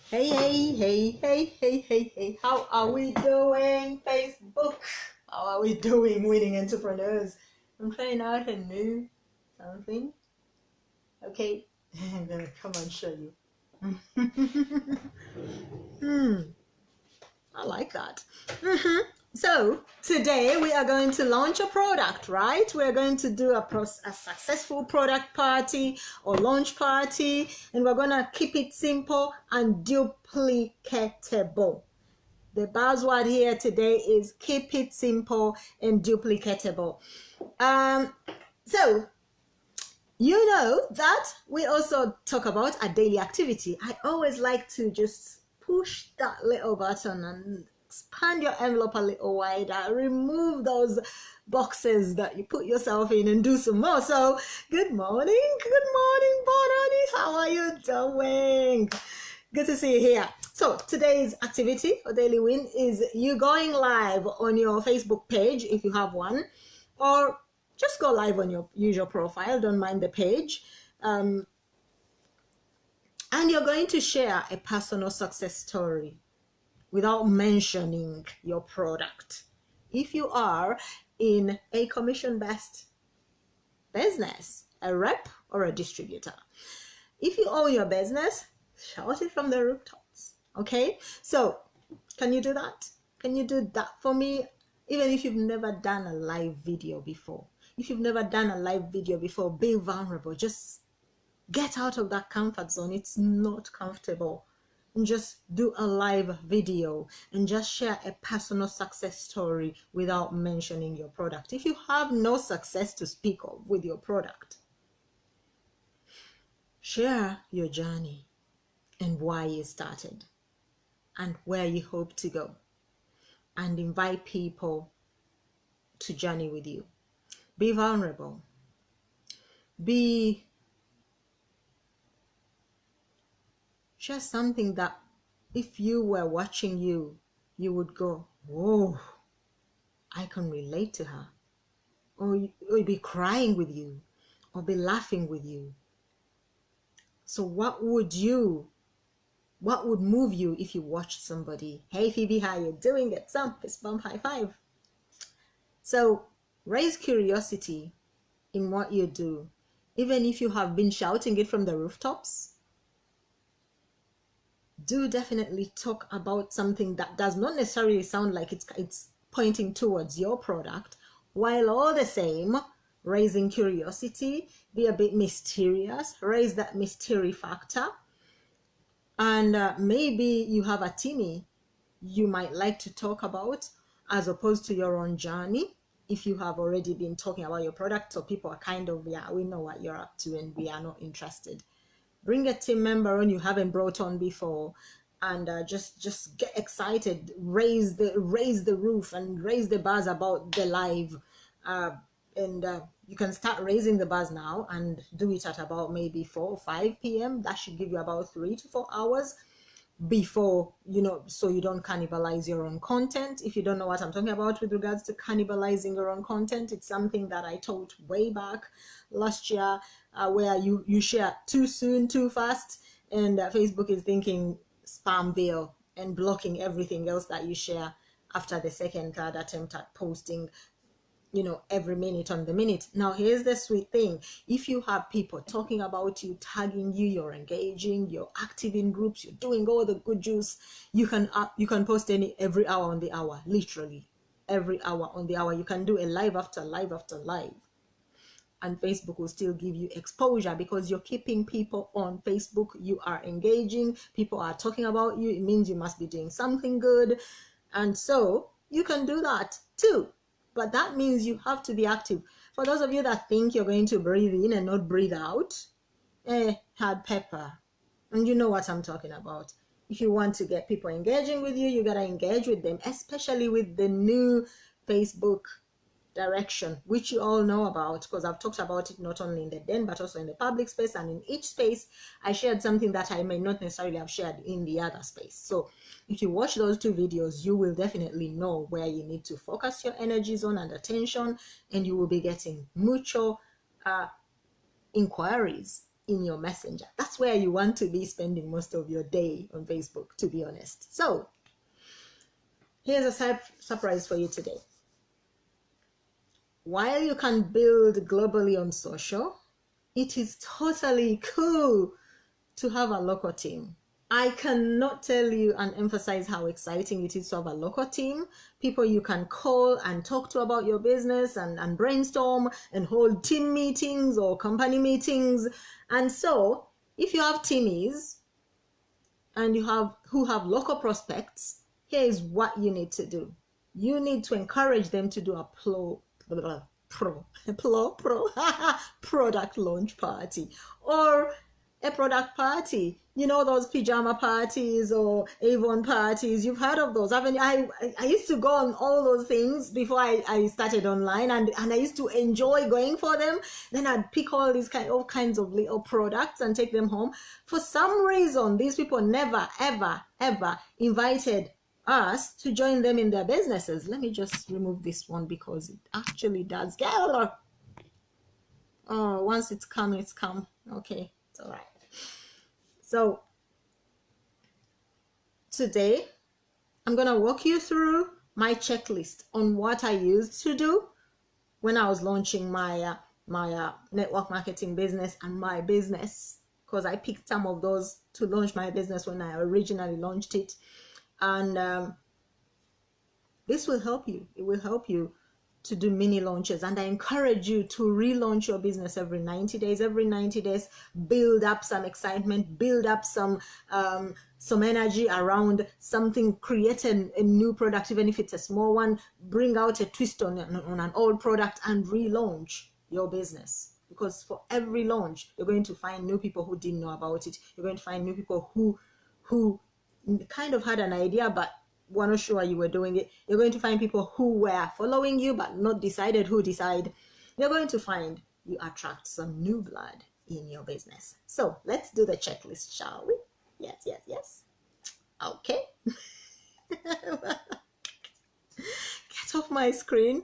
Hey. How are we doing, Facebook? How are we doing, winning entrepreneurs? I'm trying out a new something. Okay, I'm gonna come and show you. I like that. So today we are going to launch a product, right? We're going to do a successful product party or launch party, and we're gonna keep it simple and duplicatable. The buzzword here today is keep it simple and duplicatable. So you know that we also talk about a daily activity. I always like to just push that little button and expand your envelope a little wider, remove those boxes that you put yourself in and do some more. So good morning, Bonani. How are you doing? Good to see you here. So today's activity or daily win is you going live on your Facebook page if you have one, or just go live on your usual profile, don't mind the page. And you're going to share a personal success story without mentioning your product. If you are in a commission-based business, a rep or a distributor. If you own your business, shout it from the rooftops. Okay? So, can you do that? Can you do that for me? Even if you've never done a live video before. If you've never done a live video before, be vulnerable. Just get out of that comfort zone. It's not comfortable. And just do a live video and just share a personal success story without mentioning your product. If you have no success to speak of with your product, share your journey and why you started and where you hope to go, and invite people to journey with you. Be vulnerable. Share something that if you were watching you would go, whoa, I can relate to her. Or you'd be crying with you, or be laughing with you. So what would move you if you watched somebody? Hey Phoebe, how you doing? Get some fist bump, high five. So raise curiosity in what you do. Even if you have been shouting it from the rooftops, do definitely talk about something that does not necessarily sound like it's pointing towards your product, while all the same raising curiosity. Be a bit mysterious, raise that mystery factor. And maybe you have a teamy you might like to talk about as opposed to your own journey. If you have already been talking about your product, so people are kind of, yeah, we know what you're up to and we are not interested. Bring a team member on you haven't brought on before, and just get excited. Raise the roof and raise the buzz about the live. You can start raising the buzz now and do it at about maybe 4 or 5 p.m. That should give you about 3 to 4 hours before, so you don't cannibalize your own content. If you don't know what I'm talking about with regards to cannibalizing your own content, it's something that I taught way back last year, where you share too soon, too fast, and Facebook is thinking spamville and blocking everything else that you share after the second, third attempt at posting, every minute on the minute. Now, here's the sweet thing. If you have people talking about you, tagging you, you're engaging, you're active in groups, you're doing all the good juice, you can post every hour on the hour, literally every hour on the hour. You can do a live after live after live, and Facebook will still give you exposure because you're keeping people on Facebook. You are engaging, people are talking about you. It means you must be doing something good, and so you can do that too. But that means you have to be active. For those of you that think you're going to breathe in and not breathe out, hard pepper. And you know what I'm talking about. If you want to get people engaging with you, you got to engage with them, especially with the new Facebook direction, which you all know about because I've talked about it not only in the den but also in the public space, and in each space I shared something that I may not necessarily have shared in the other space. So if you watch those 2 videos, you will definitely know where you need to focus your energies on and attention, and you will be getting mutual inquiries in your messenger. That's where you want to be spending most of your day on Facebook, to be honest. So here's a surprise for you today. While you can build globally on social, it is totally cool to have a local team. I cannot tell you and emphasize how exciting it is to have a local team, people you can call and talk to about your business and brainstorm and hold team meetings or company meetings. And so if you have teamies and who have local prospects, here is what you need to do. You need to encourage them to do a product launch party or a product party. You know, those pajama parties or Avon parties. You've heard of those, haven't you? I used to go on all those things before I started online, and I used to enjoy going for them. Then I'd pick all kinds of little products and take them home. For some reason, these people never, ever, ever invited us to join them in their businesses. Let me just remove this one because it actually does get... Oh, once it's come, it's come. Okay, it's all right. So today I'm going to walk you through my checklist on what I used to do when I was launching my network marketing business and my business, because I picked some of those to launch my business when I originally launched it. And this will help you. It will help you to do mini launches, and I encourage you to relaunch your business every 90 days. Every 90 days, build up some excitement, build up some energy around something, create a new product, even if it's a small one. Bring out a twist on an old product and relaunch your business, because for every launch you're going to find new people who didn't know about it. You're going to find new people who kind of had an idea but were not sure you were doing it. You're going to find people who were following you but not decided who decide. You're going to find you attract some new blood in your business. So let's do the checklist, shall we? Yes. Okay. Get off my screen.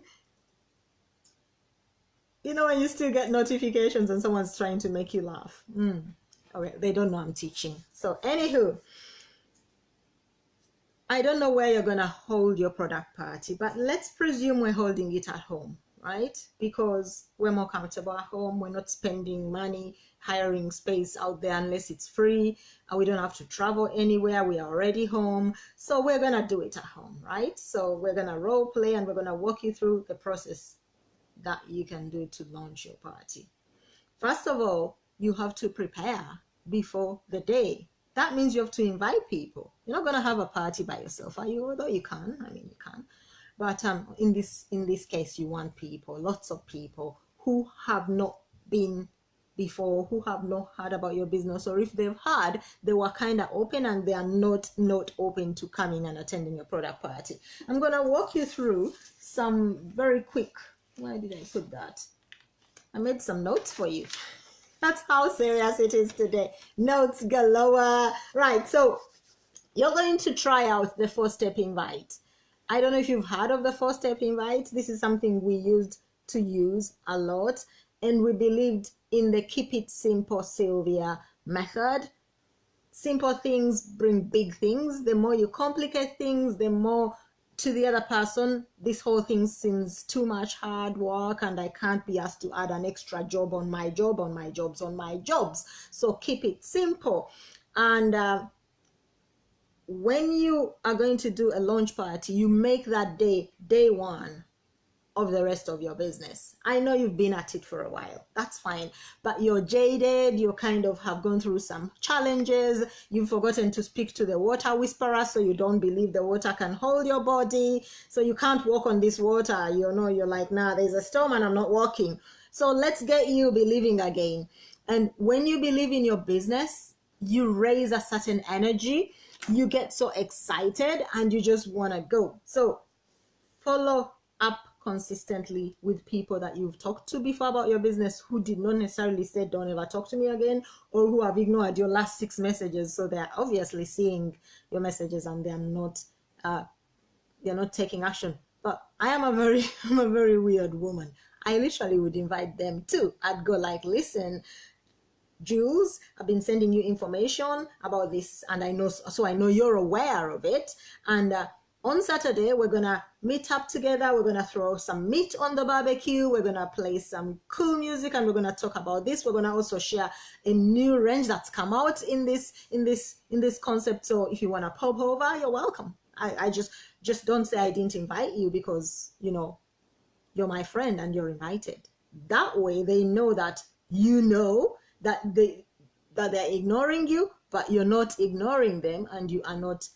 You know when you still get notifications and someone's trying to make you laugh. Okay, they don't know I'm teaching. So anywho, I don't know where you're going to hold your product party, but let's presume we're holding it at home, right? Because we're more comfortable at home. We're not spending money hiring space out there unless it's free. And we don't have to travel anywhere. We are already home. So we're going to do it at home, right? So we're going to role play and we're going to walk you through the process that you can do to launch your party. First of all, you have to prepare before the day. That means you have to invite people. You're not going to have a party by yourself, are you? Although you can. I mean, you can. But in this case, you want people, lots of people who have not been before, who have not heard about your business, or if they've heard, they were kind of open and they are not open to coming and attending your product party. I'm going to walk you through some very quick... Why did I put that? I made some notes for you. That's how serious it is today. Notes galore. Right, so you're going to try out the 4-step invite. I don't know if you've heard of the 4-step invite. This is something we used to use a lot, and we believed in the keep it simple Sylvia method. Simple things bring big things. The more you complicate things, the more to the other person this whole thing seems too much hard work, and I can't be asked to add an extra job on my job, on my jobs, on my jobs. So keep it simple. And when you are going to do a launch party, you make that day one of the rest of your business. I know you've been at it for a while, that's fine, but you're jaded, you kind of have gone through some challenges, you've forgotten to speak to the water whisperer, so you don't believe the water can hold your body, so you can't walk on this water. You know, you're like, nah, there's a storm and I'm not walking. So let's get you believing again. And when you believe in your business, you raise a certain energy, you get so excited and you just want to go. So follow up consistently with people that you've talked to before about your business who did not necessarily say don't ever talk to me again, or who have ignored your last 6 messages. So they're obviously seeing your messages and they're not taking action. But I'm a very weird woman. I literally would invite them too. I'd go like, listen, Jules, I've been sending you information about this, and I know you're aware of it. And on Saturday, we're gonna meet up together. We're gonna throw some meat on the barbecue. We're gonna play some cool music, and we're gonna talk about this. We're gonna also share a new range that's come out in this concept. So if you wanna pop over, you're welcome. I just don't say I didn't invite you, because you're my friend and you're invited. That way they know that that they're ignoring you, but you're not ignoring them, and you are not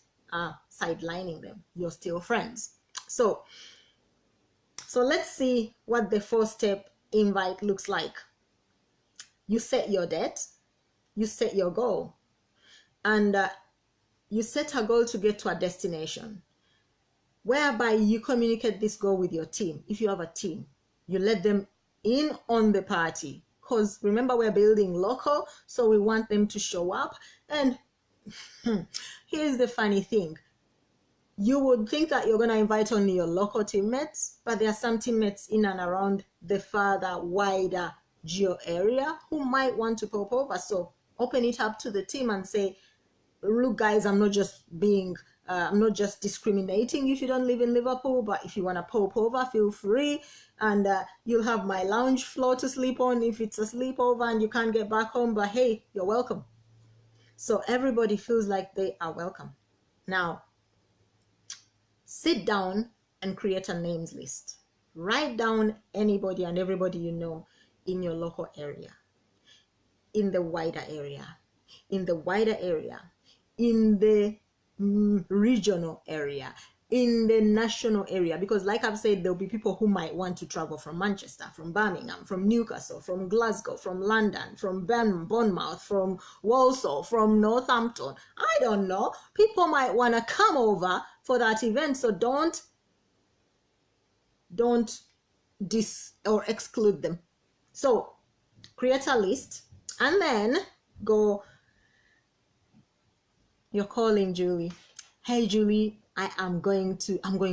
sidelining them. You're still friends. So let's see what the 4-step invite looks like. You set your date, you set your goal, and you set a goal to get to a destination, whereby you communicate this goal with your team. If you have a team, you let them in on the party, because remember, we're building local, so we want them to show up. And here's the funny thing. You would think that you're going to invite only your local teammates, but there are some teammates in and around the further, wider geo area who might want to pop over. So open it up to the team and say, look guys, I'm not just discriminating if you don't live in Liverpool, but if you want to pop over, feel free. And you'll have my lounge floor to sleep on if it's a sleepover and you can't get back home, but hey, you're welcome. So everybody feels like they are welcome. Now, sit down and create a names list. Write down anybody and everybody you know in your local area, in the wider area, in the regional area, in the national area, because like I've said, there'll be people who might want to travel from Manchester, from Birmingham, from Newcastle, from Glasgow, from London, from Bournemouth, from Walsall, from Northampton. I don't know. People might want to come over for that event, so don't dis or exclude them. So create a list and then go. You're calling Julie. Hey Julie, I'm going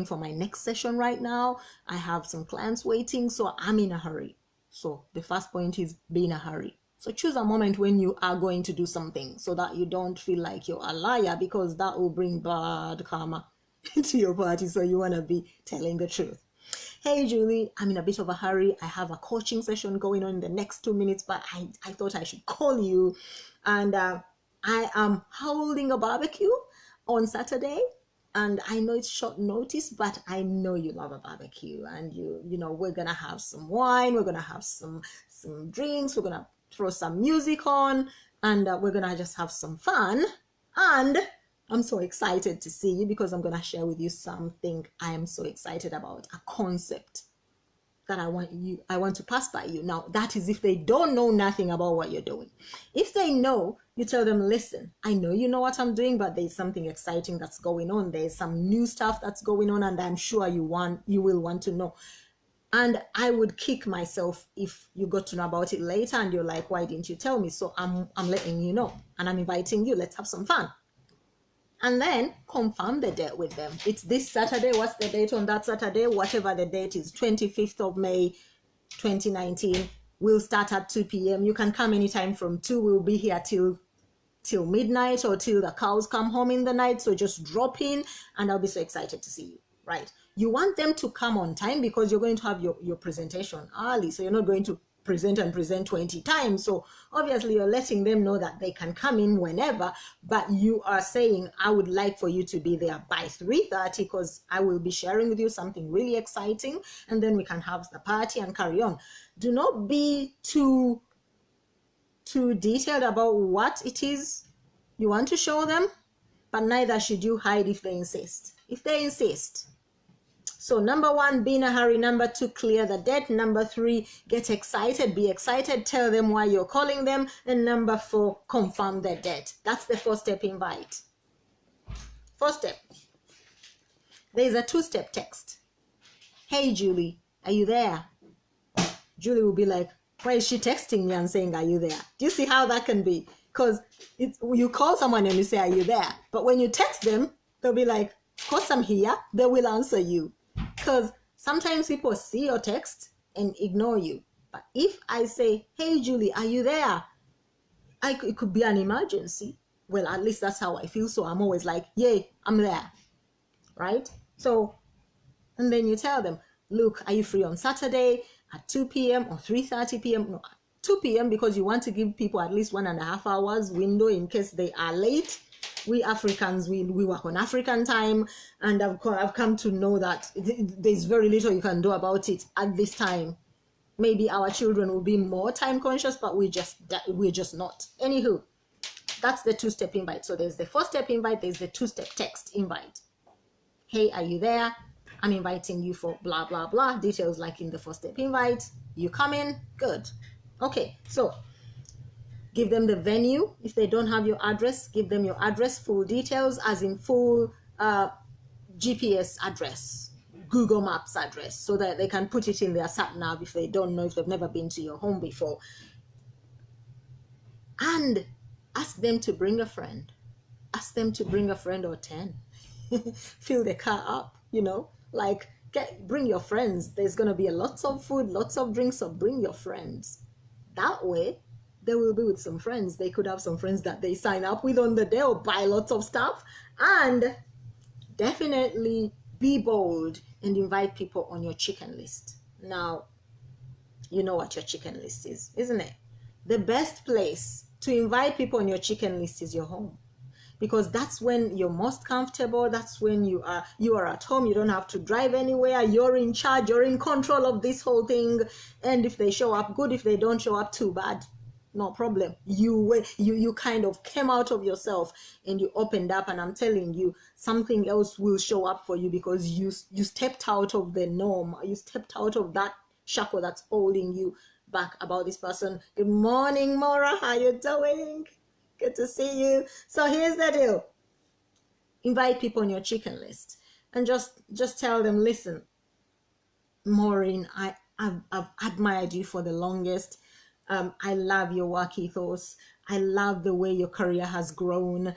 for my next session right now. I have some clients waiting, so I'm in a hurry. So the first point is be in a hurry. So choose a moment when you are going to do something, so that you don't feel like you're a liar, because that will bring bad karma to your party. So you want to be telling the truth. Hey Julie, I'm in a bit of a hurry. I have a coaching session going on in the next 2 minutes, but I thought I should call you. And I am holding a barbecue on Saturday, and I know it's short notice, but I know you love a barbecue, and we're gonna have some wine, we're gonna have some drinks, we're gonna throw some music on, and we're gonna just have some fun. And I'm so excited to see you, because I'm gonna share with you something I am so excited about, a concept that I want to pass by you. Now, that is if they don't know nothing about what you're doing. If they know, you tell them, listen, I know you know what I'm doing, but there's something exciting that's going on. There's some new stuff that's going on, and I'm sure you will want to know. And I would kick myself if you got to know about it later and you're like, why didn't you tell me? So I'm letting you know, and I'm inviting you. Let's have some fun. And then confirm the date with them. It's this Saturday. What's the date on that Saturday? Whatever the date is, 25th of May, 2019. We'll start at 2 p.m. You can come anytime from 2. We'll be here till midnight, or till the cows come home in the night. So just drop in, and I'll be so excited to see you, right? You want them to come on time, because you're going to have your presentation early. So you're not going to present 20 times. So obviously you're letting them know that they can come in whenever, but you are saying, I would like for you to be there by 3:30, because I will be sharing with you something really exciting, and then we can have the party and carry on. Do not be too detailed about what it is you want to show them, but neither should you hide if they insist. So number 1, be in a hurry. Number 2, clear the date. Number 3, get excited, be excited, tell them why you're calling them. And number 4, confirm the date. That's the 4-step invite. 4th step, there is a 2-step text. Hey Julie, are you there? Julie will be like, why is she texting me and saying, are you there? Do you see how that can be? Because you call someone and you say, are you there? But when you text them, they'll be like, of course I'm here. They will answer you. Because sometimes people see your text and ignore you. But if I say, hey Julie, are you there? it could be an emergency. Well, at least that's how I feel. So I'm always like, yay, I'm there, right? So, and then you tell them, look, are you free on Saturday at 2 p.m. or 3:30 p.m.? No, 2 p.m. because you want to give people at least 1.5 hours window in case they are late. We Africans, we work on African time, and I've come to know that there's very little you can do about it at this time. Maybe our children will be more time conscious, but we're just not. Anywho, that's the 2-step invite. So there's the 4-step invite, there's the 2-step text invite. Hey, are you there? I'm inviting you for blah blah blah. Details like in the 4-step invite. You come in, good. Okay, so give them the venue. If they don't have your address, give them your address, full details, as in full GPS address, Google Maps address, so that they can put it in their sat nav if they don't know, if they've never been to your home before. And ask them to bring a friend. Ask them to bring a friend or 10. Fill the car up, like bring your friends. There's going to be lots of food, lots of drinks, so bring your friends. That way, they will be with some friends. They could have some friends that they sign up with on the day or buy lots of stuff. And definitely be bold and invite people on your chicken list. Now, you know what your chicken list is, isn't it? The best place to invite people on your chicken list is your home, because that's when you're most comfortable. That's when you are at home. You don't have to drive anywhere. You're in charge. You're in control of this whole thing. And if they show up, good. If they don't show up, too bad. No problem. You kind of came out of yourself and you opened up, and I'm telling you, something else will show up for you because you stepped out of the norm. You stepped out of that shackle that's holding you back about this person. Good morning, Maura. How you doing? Good to see you. So here's the deal. Invite people on your chicken list and just tell them, listen, Maureen, I've admired you for the longest. I love your work ethos. I love the way your career has grown.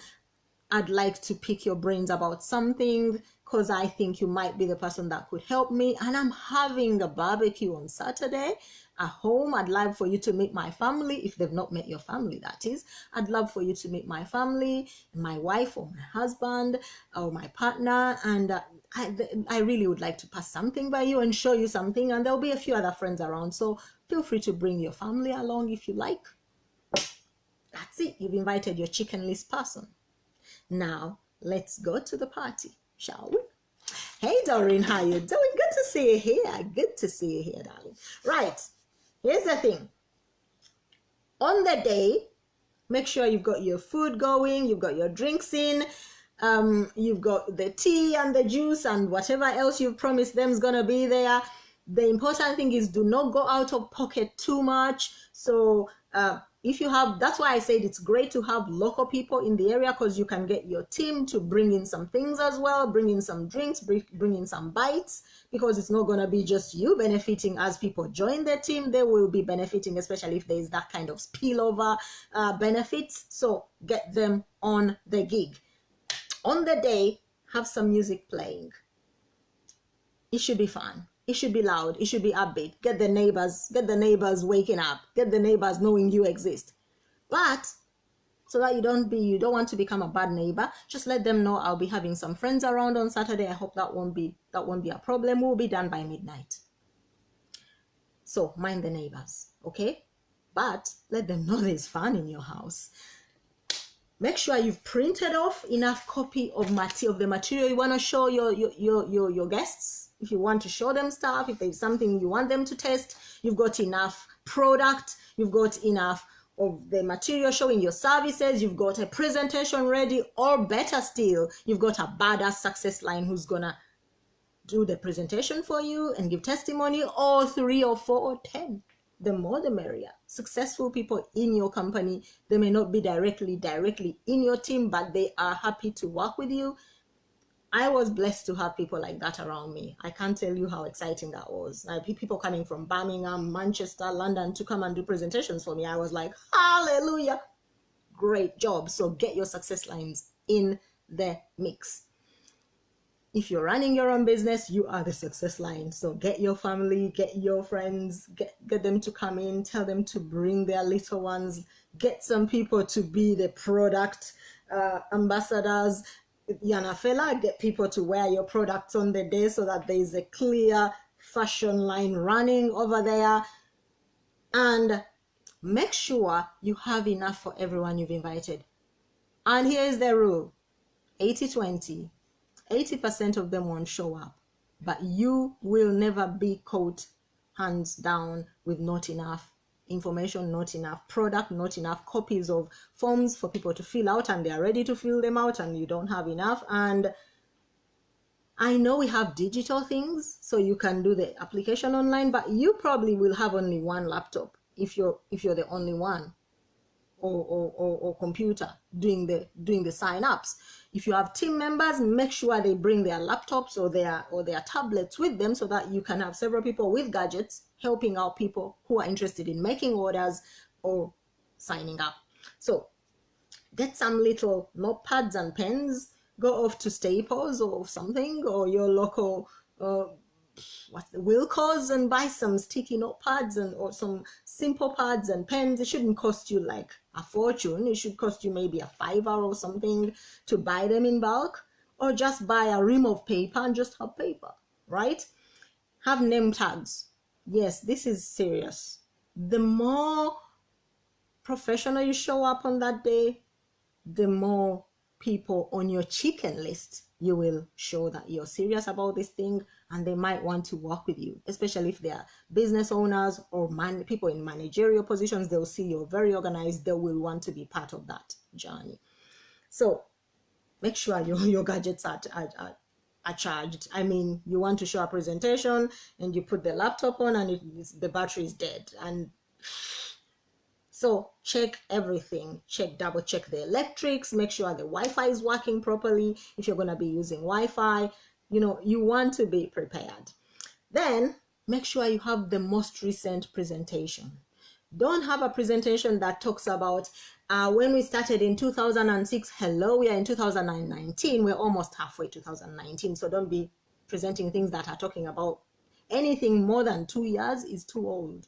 I'd like to pick your brains about something because I think you might be the person that could help me. And I'm having a barbecue on Saturday at home. I'd love for you to meet my family. If they've not met your family, that is. I'd love for you to meet my family, my wife or my husband or my partner. And I really would like to pass something by you and show you something. And there'll be a few other friends around. So feel free to bring your family along if you like. That's it. You've invited your chicken list person. Now, let's go to the party, shall we? Hey, Doreen, how you doing? Good to see you here. Good to see you here, darling. Right. Here's the thing. On the day, make sure you've got your food going, you've got your drinks in, you've got the tea and the juice and whatever else you've promised them is going to be there. The important thing is do not go out of pocket too much. So if you have, that's why I said it's great to have local people in the area, because you can get your team to bring in some things as well, bring in some drinks, bring in some bites, because it's not going to be just you benefiting. As people join the team, they will be benefiting, especially if there is that kind of spillover benefits. So get them on the gig. On the day, have some music playing. It should be fun. It should be loud. It should be upbeat. Get the neighbors waking up. Get the neighbors knowing you exist. But so that you don't want to become a bad neighbor, just let them know I'll be having some friends around on Saturday. I hope that won't be a problem. We'll be done by midnight. So mind the neighbors, okay? But let them know there's fun in your house. Make sure you've printed off enough copy of the material you want to show your guests. If you want to show them stuff, if there's something you want them to test, you've got enough product, you've got enough of the material showing your services, you've got a presentation ready, or better still, you've got a badass success line who's gonna do the presentation for you and give testimony, or 3 or 4 or 10. The more the merrier. Successful people in your company, they may not be directly in your team, but they are happy to work with you. I was blessed to have people like that around me. I can't tell you how exciting that was. People coming from Birmingham, Manchester, London to come and do presentations for me. I was like, hallelujah, great job. So get your success lines in the mix. If you're running your own business, you are the success line. So get your family, get your friends, get them to come in, tell them to bring their little ones, get some people to be the product ambassadors. Yana Fela, get people to wear your products on the day so that there is a clear fashion line running over there. And make sure you have enough for everyone you've invited. And here's the rule: 80-20. 80% of them won't show up, but you will never be caught hands down with not enough information, not enough product, not enough copies of forms for people to fill out, and they are ready to fill them out and you don't have enough. And I know we have digital things, so you can do the application online, but you probably will have only one laptop if you're the only one, or computer doing the sign-ups. If you have team members, make sure they bring their laptops or their tablets with them so that you can have several people with gadgets helping out people who are interested in making orders or signing up. So get some little notepads and pens, go off to Staples or something, or your local Wilco's, and buy some sticky notepads or some simple pads and pens. It shouldn't cost you like a fortune. It should cost you maybe a $5 or something to buy them in bulk, or just buy a ream of paper and just have paper, right? Have name tags. Yes, this is serious. The more professional you show up on that day, the more people on your chicken list you will show that you're serious about this thing, and they might want to work with you, especially if they are business owners or people in managerial positions. They'll see you're very organized. They will want to be part of that journey. So make sure your gadgets are charged. I mean, you want to show a presentation and you put the laptop on and the battery is dead. And so check everything, double check the electrics, make sure the Wi-Fi is working properly. If you're going to be using Wi-Fi, you want to be prepared. Then make sure you have the most recent presentation. Don't have a presentation that talks about when we started in 2006. Hello, we are in 2019. We're almost halfway 2019. So don't be presenting things that are talking about anything more than 2 years is too old.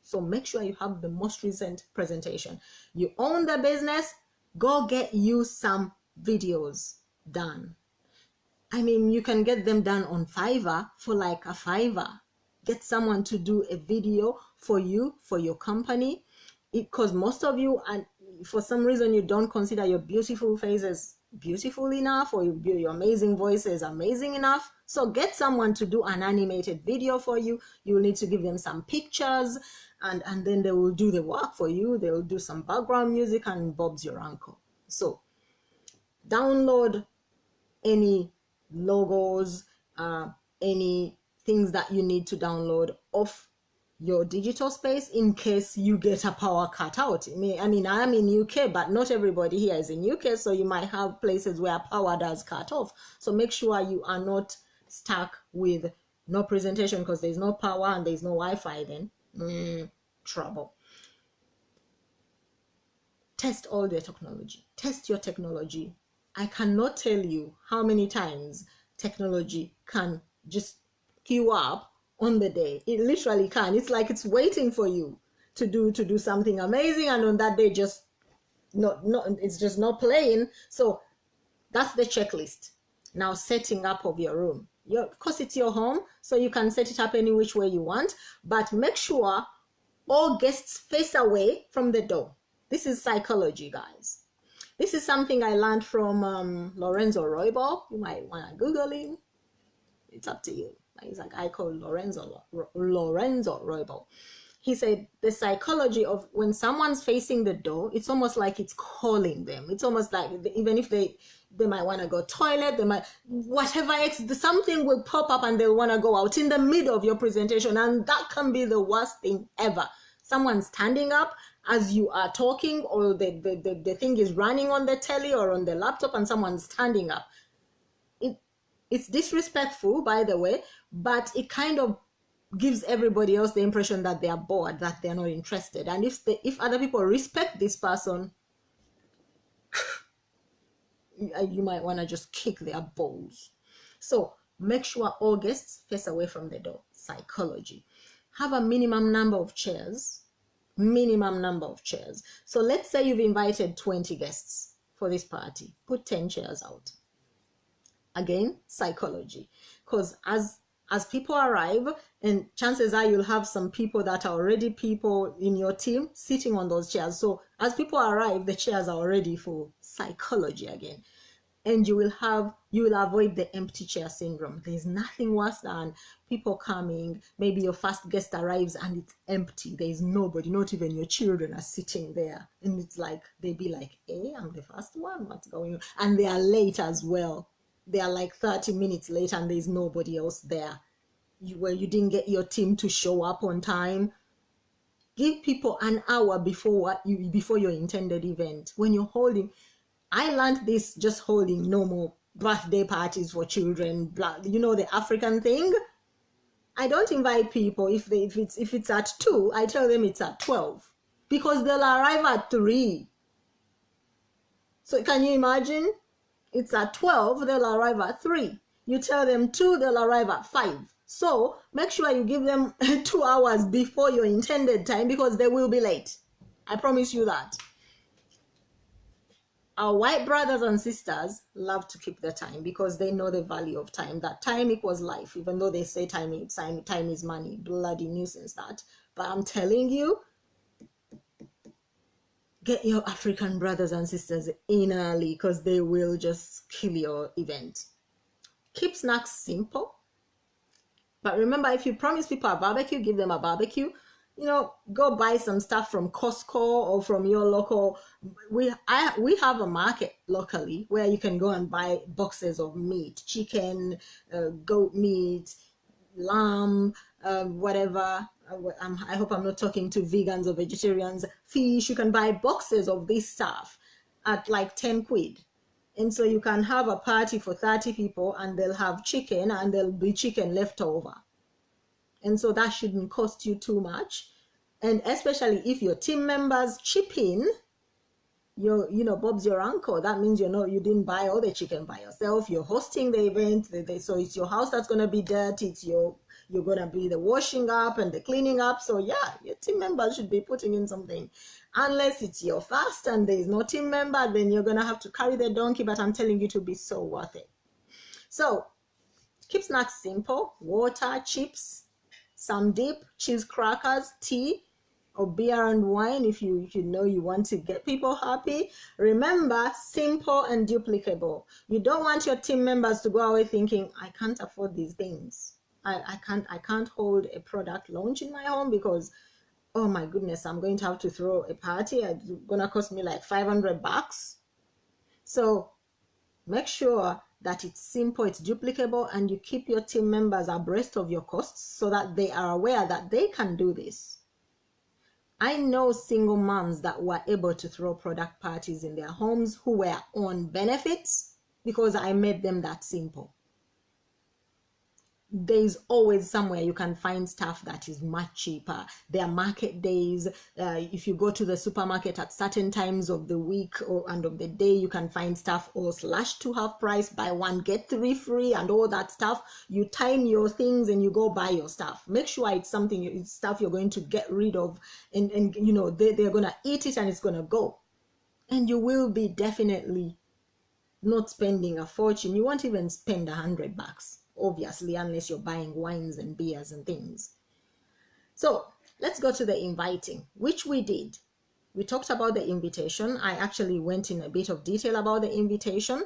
So make sure you have the most recent presentation. You own the business, go get you some videos done. I mean, you can get them done on Fiverr for like a $5. Get someone to do a video for you, for your company, because most of you, and for some reason, you don't consider your beautiful faces beautiful enough, or your amazing voices amazing enough. So get someone to do an animated video for you. You will need to give them some pictures, and then they will do the work for you. They will do some background music, and Bob's your uncle. So download any logos, any things that you need to download off your digital space in case you get a power cut out. I mean, I'm in UK, but not everybody here is in UK, so you might have places where power does cut off. So make sure you are not stuck with no presentation because there's no power and there's no Wi-Fi. Then trouble. Test all the technology. Test your technology. I cannot tell you how many times technology can just queue up on the day. It literally can. It's like it's waiting for you to do something amazing, and on that day just it's just not playing. So that's the checklist. Now, setting up of your room. Of course, it's your home, so you can set it up any which way you want, but make sure all guests face away from the door. This is psychology, guys. This is something I learned from Lorenzo Roybal. You might want to Google him. It's up to you. He's a guy called Lorenzo Roybal. He said the psychology of when someone's facing the door, it's almost like it's calling them. It's almost like even if they might want to go toilet, they might, whatever, something will pop up and they'll want to go out in the middle of your presentation. And that can be the worst thing ever. Someone standing up as you are talking, or the thing is running on the telly or on the laptop and someone's standing up. It's disrespectful, by the way, but it kind of gives everybody else the impression that they are bored, that they're not interested. And if other people respect this person, you might want to just kick their balls. So make sure all guests face away from the door. Psychology. Have a minimum number of chairs. Minimum number of chairs. So let's say you've invited 20 guests for this party. Put 10 chairs out. Again, psychology. Because as people arrive, and chances are you'll have some people that are already people in your team sitting on those chairs. So as people arrive, the chairs are already full. Psychology again. And you will avoid the empty chair syndrome. There's nothing worse than people coming, maybe your first guest arrives and it's empty. There's nobody, not even your children are sitting there. And it's like, they be like, hey, I'm the first one, what's going on? And they are late as well. They are like 30 minutes late and there's nobody else there. You didn't get your team to show up on time. Give people an hour before your intended event. When you're holding, I learned this just holding normal birthday parties for children. You know, the African thing. I don't invite people if it's at 2. I tell them it's at 12 because they'll arrive at 3. So can you imagine? It's at 12. They'll arrive at 3. You tell them 2. They'll arrive at 5. So make sure you give them 2 hours before your intended time because they will be late. I promise you that. Our white brothers and sisters love to keep their time because they know the value of time. That time equals life, even though they say time is money. Bloody nuisance that. But I'm telling you, get your African brothers and sisters in early because they will just kill your event. Keep snacks simple. But remember, if you promise people a barbecue, give them a barbecue. You know, go buy some stuff from Costco or from your local. We have a market locally where you can go and buy boxes of meat, chicken, goat meat, lamb, whatever. I hope I'm not talking to vegans or vegetarians. Fish, you can buy boxes of this stuff at like 10 quid. And so you can have a party for 30 people and they'll have chicken and there'll be chicken left over. And so that shouldn't cost you too much. And especially if your team members chip in, Bob's your uncle. That means you didn't buy all the chicken by yourself. You're hosting the event. So it's your house that's going to be dirty. You're going to be the washing up and the cleaning up. So yeah, your team members should be putting in something. Unless it's your fast and there's no team member, then you're going to have to carry the donkey. But I'm telling you, to be so worth it. So keep snacks simple. Water, chips, some dip, cheese crackers, tea, or beer and wine if you know you want to get people happy. Remember, simple and duplicable. You don't want your team members to go away thinking, I can't afford these things. I can't hold a product launch in my home because, oh my goodness, I'm going to have to throw a party. It's gonna cost me like $500. So make sure that it's simple, it's duplicable, and you keep your team members abreast of your costs so that they are aware that they can do this. I know single moms that were able to throw product parties in their homes who were on benefits because I made them that simple. There's always somewhere you can find stuff that is much cheaper. There are market days. If you go to the supermarket at certain times of the week and of the day, you can find stuff all slashed to half price, buy one, get 3 free, and all that stuff. You time your things and you go buy your stuff. Make sure it's stuff you're going to get rid of, and they're going to eat it and it's going to go. And you will be definitely not spending a fortune. You won't even spend $100. Obviously, unless you're buying wines and beers and things. So let's go to the inviting, which we did. We talked about the invitation. I actually went in a bit of detail about the invitation,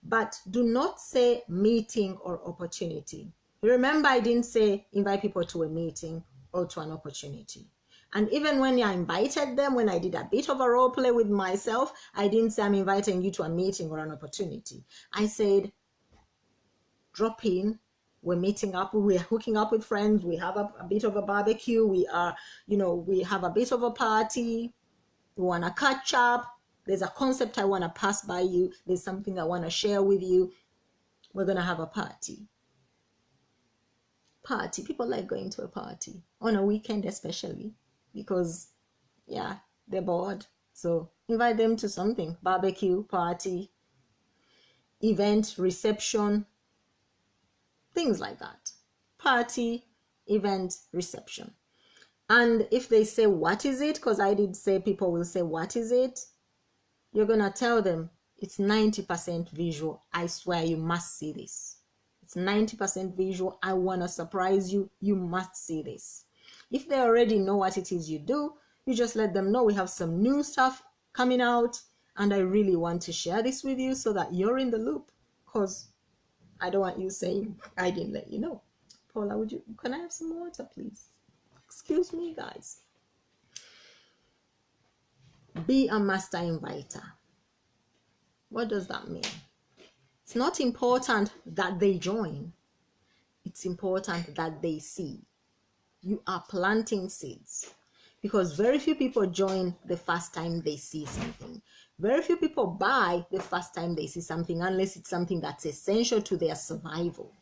but do not say meeting or opportunity. Remember, I didn't say invite people to a meeting or to an opportunity. And even when I invited them, when I did a bit of a role play with myself, I didn't say I'm inviting you to a meeting or an opportunity. I said, drop in, we're meeting up, we're hooking up with friends, we have a bit of a barbecue, we have a bit of a party, we want to catch up, there's a concept I want to pass by you, there's something I want to share with you, we're going to have a party. People like going to a party, on a weekend especially, because, yeah, they're bored. So invite them to something, barbecue, party, event, reception, things like that. Party, event, reception. And if they say, what is it? Because I did say people will say, what is it? You're going to tell them it's 90% visual. I swear you must see this. It's 90% visual. I want to surprise you. You must see this. If they already know what it is you do, you just let them know we have some new stuff coming out and I really want to share this with you so that you're in the loop, because I don't want you saying I didn't let you know. Paula, can I have some water, please? Excuse me, guys. Be a master inviter. What does that mean? It's not important that they join. It's important that they see. You are planting seeds, because very few people join the first time they see something. Very few people buy the first time they see something, unless it's something that's essential to their survival.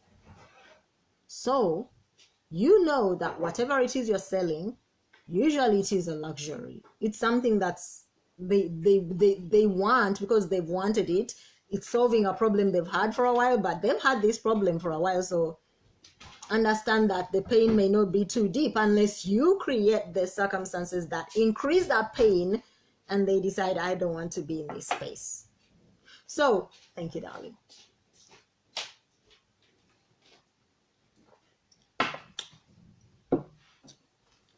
So you know that whatever it is you're selling, usually it is a luxury. It's something that's they want because they've wanted it. It's solving a problem they've had for a while, but they've had this problem for a while. So understand that the pain may not be too deep unless you create the circumstances that increase that pain and they decide, I don't want to be in this space. So thank you, darling.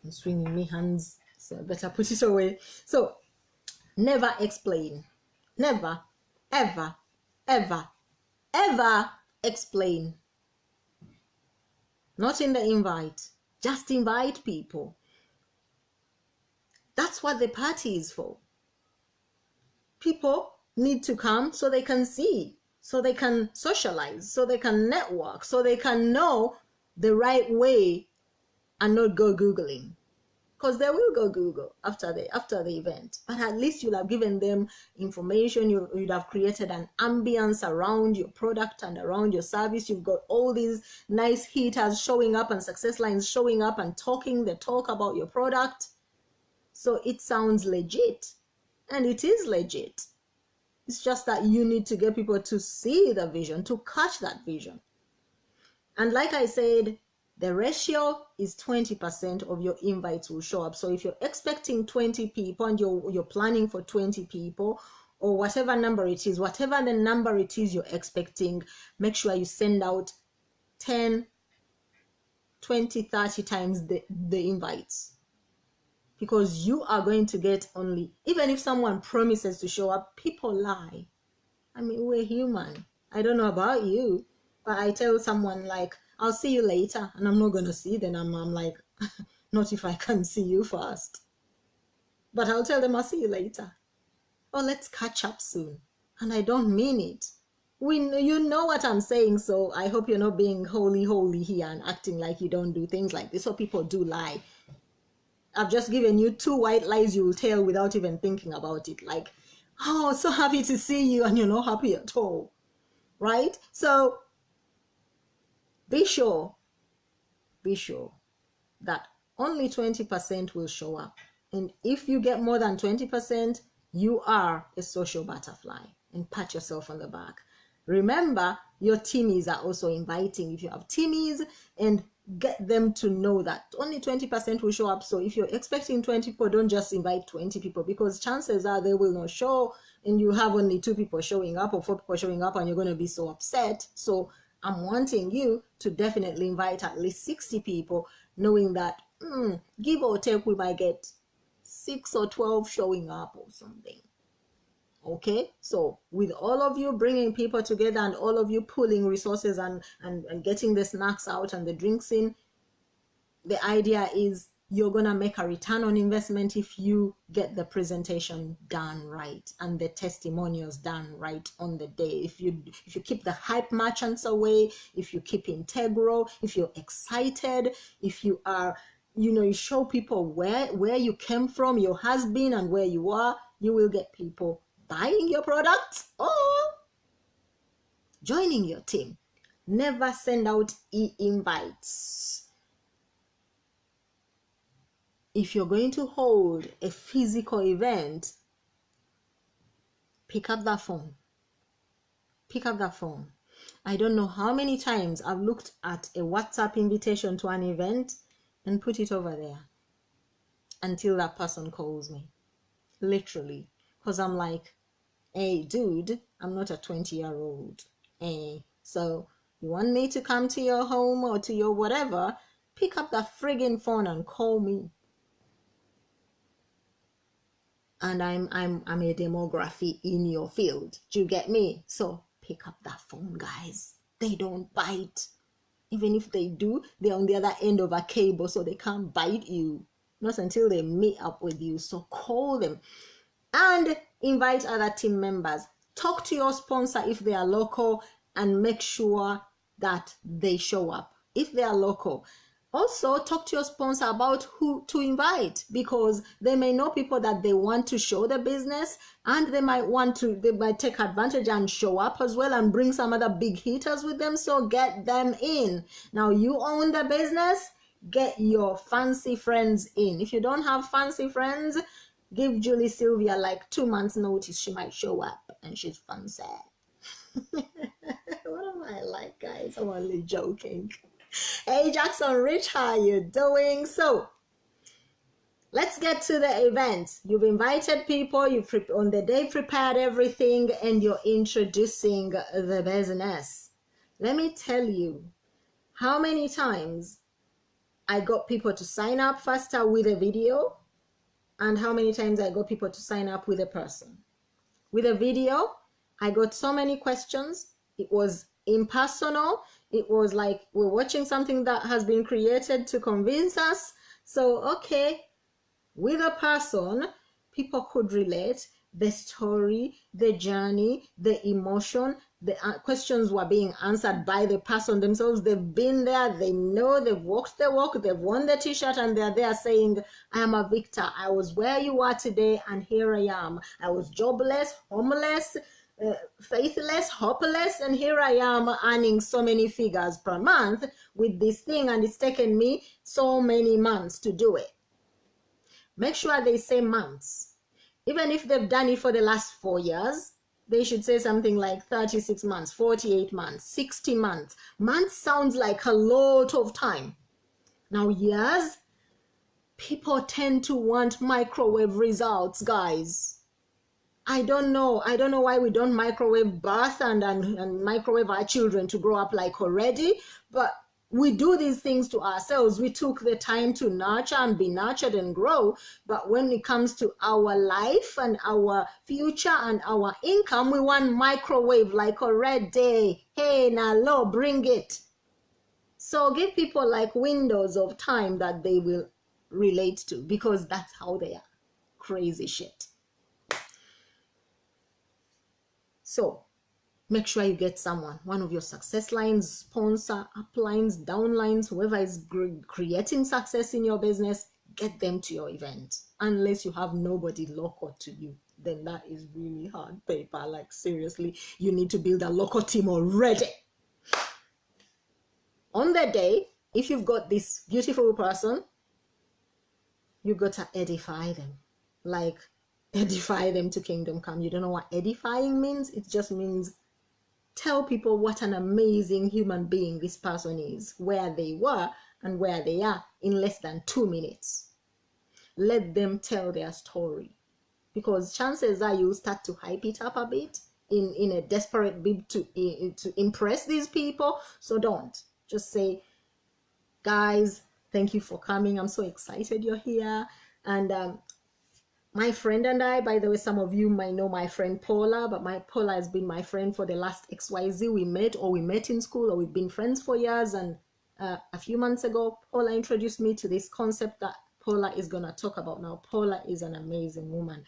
I'm swinging my hands, so I better put it away. So never explain. Never, ever, ever, ever explain. Not in the invite. Just invite people. That's what the party is for. People need to come so they can see, so they can socialize, so they can network, so they can know the right way and not go Googling. Because they will go Google after the event. But at least you'll have given them information. You'd have created an ambience around your product and around your service. You've got all these nice hitters showing up and success lines showing up and talking the talk about your product. So it sounds legit. And it is legit. It's just that you need to get people to see the vision, to catch that vision. And like I said, the ratio is 20% of your invites will show up. So if you're expecting 20 people and you're planning for 20 people, or whatever number it is, whatever the number it is you're expecting, make sure you send out 10, 20, 30 times the invites. Because you are going to get only, even if someone promises to show up, people lie. I mean, we're human. I don't know about you, but I tell someone like, I'll see you later, and I'm not going to see them. I'm like, not if I can see you first. But I'll tell them I'll see you later. Or let's catch up soon. And I don't mean it. You know what I'm saying, so I hope you're not being holy here and acting like you don't do things like this. So people do lie. I've just given you 2 white lies you'll tell without even thinking about it. Like, oh, so happy to see you, and you're not happy at all. Right? So be sure that only 20% will show up. And if you get more than 20%, you are a social butterfly, and pat yourself on the back. Remember, your teamies are also inviting. If you have teamies, and get them to know that only 20% will show up. So if you're expecting 20 people, don't just invite 20 people, because chances are they will not show, and you have only 2 people showing up or 4 people showing up, and you're going to be so upset. So I'm wanting you to definitely invite at least 60 people, knowing that give or take, we might get 6 or 12 showing up or something. Okay, so with all of you bringing people together and all of you pulling resources and getting the snacks out and the drinks in, the idea is you're gonna make a return on investment if you get the presentation done right and the testimonials done right on the day. If you keep the hype merchants away, if you keep integral, if you're excited, if you are, you show people where you came from, your has been, and where you are, you will get people buying your products or joining your team. Never send out e-invites. If you're going to hold a physical event, pick up that phone. Pick up that phone. I don't know how many times I've looked at a WhatsApp invitation to an event and put it over there until that person calls me. Literally. Because I'm like, hey, dude, I'm not a 20-year-old. Hey, so you want me to come to your home or to your whatever? Pick up that friggin' phone and call me. And I'm a demography in your field. Do you get me? So pick up that phone, guys. They don't bite. Even if they do, they're on the other end of a cable, so they can't bite you. Not until they meet up with you. So call them and invite other team members. Talk to your sponsor if they are local and make sure that they show up if they are local. Also, talk to your sponsor about who to invite, because they may know people that they want to show the business, and they might take advantage and show up as well and bring some other big hitters with them. So get them in. Now you own the business, get your fancy friends in. If you don't have fancy friends, give Julie Sylvia like 2 months notice. She might show up and she's fancy. What am I like, guys? I'm only joking. Hey, Jackson Rich, how you doing? So let's get to the event. You've invited people, you've on the day prepared everything, and you're introducing the business. Let me tell you how many times I got people to sign up faster with a video, and how many times I got people to sign up with a person. With a video, I got so many questions. It was impersonal. It was like we're watching something that has been created to convince us. So, okay, with a person, people could relate. The story, the journey, the emotion, the questions were being answered by the person themselves. They've been there, they know, they've walked the walk, they've worn the t-shirt, and they're there saying, I am a victor. I was where you are today, and here I am. I was jobless, homeless, faithless, hopeless, and here I am earning so many figures per month with this thing, and it's taken me so many months to do it. Make sure they say months. Even if they've done it for the last 4 years, they should say something like 36 months, 48 months, 60 months. Months sounds like a lot of time. Now, years, people tend to want microwave results, guys. I don't know why we don't microwave birth and microwave our children to grow up like already, but we do these things to ourselves. We took the time to nurture and be nurtured and grow, but when it comes to our life and our future and our income, we want microwave like already. Hey, now, Lord, bring it. So give people like windows of time that they will relate to, because that's how they are. Crazy shit. So make sure you get someone, one of your success lines, sponsor, uplines, downlines, whoever is creating success in your business, get them to your event. Unless you have nobody local to you, then that is really hard paper. Like, seriously, you need to build a local team already. On the day, if you've got this beautiful person, you've got to edify them. Like, edify them to kingdom come. You don't know what edifying means? It just means tell people what an amazing human being this person is, where they were and where they are in less than 2 minutes. Let them tell their story, because chances are you'll start to hype it up a bit in a desperate bid to impress these people. So don't. Just say, guys, thank you for coming. I'm so excited you're here. And my friend and I, by the way, some of you might know my friend Paula, but Paula has been my friend for the last XYZ. We met in school, or we've been friends for years. And a few months ago, Paula introduced me to this concept that Paula is going to talk about now. Paula is an amazing woman.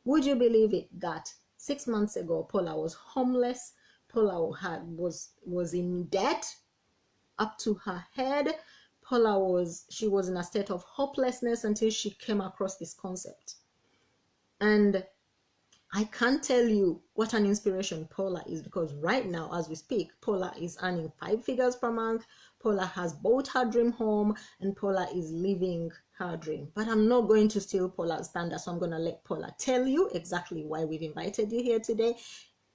Would you believe it that 6 months ago, Paula was homeless? Paula was in debt up to her head. Paula was in a state of hopelessness until she came across this concept. And I can't tell you what an inspiration Paula is, because right now, as we speak, Paula is earning 5 figures per month. Paula has bought her dream home, and Paula is living her dream. But I'm not going to steal Paula's thunder, so I'm going to let Paula tell you exactly why we've invited you here today.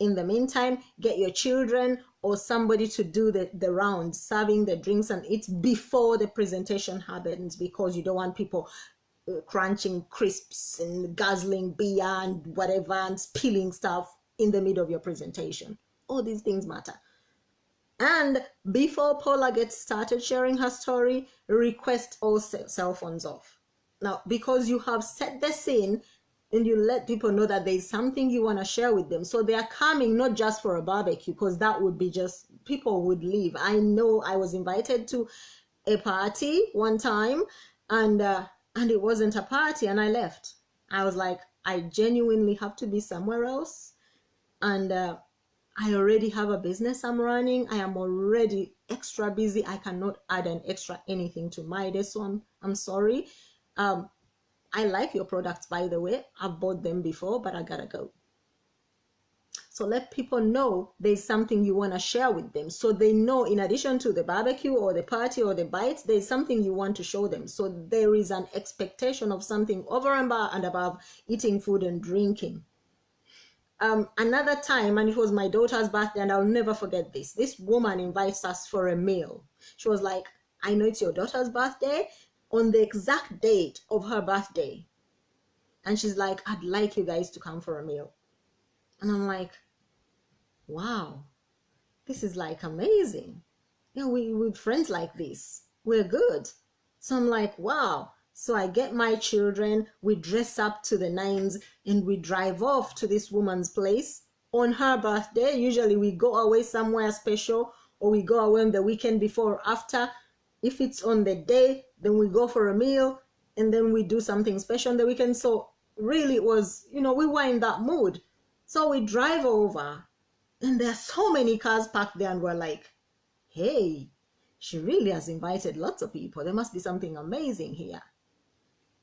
In the meantime, get your children or somebody to do the rounds, serving the drinks and eats before the presentation happens, because you don't want people crunching crisps and guzzling beer and whatever and spilling stuff in the middle of your presentation. All these things matter. And before Paula gets started sharing her story, request all cell phones off. Now, because you have set the scene and you let people know that there's something you want to share with them. So they are coming not just for a barbecue, because that would be just, people would leave. I know I was invited to a party one time, and it wasn't a party, and I left. I was like, I genuinely have to be somewhere else. And I already have a business I'm running. I am already extra busy. I cannot add an extra anything to my day. So I'm sorry. I like your products, by the way. I've bought them before, but I gotta go. So let people know there's something you want to share with them, so they know in addition to the barbecue or the party or the bites, there's something you want to show them. So there is an expectation of something over and above eating food and drinking. Another time, and it was my daughter's birthday, and I'll never forget this. This woman invites us for a meal. She was like, I know it's your daughter's birthday, on the exact date of her birthday. And she's like, I'd like you guys to come for a meal. And I'm like, wow, this is like amazing. Yeah, with friends like this, we're good. So I'm like, wow. So I get my children, we dress up to the nines, and we drive off to this woman's place on her birthday. Usually we go away somewhere special, or we go away on the weekend before or after. If it's on the day, then we go for a meal, and then we do something special on the weekend. So really it was, we were in that mood. So we drive over, and there are so many cars parked there, and we're like, hey, she really has invited lots of people. There must be something amazing here.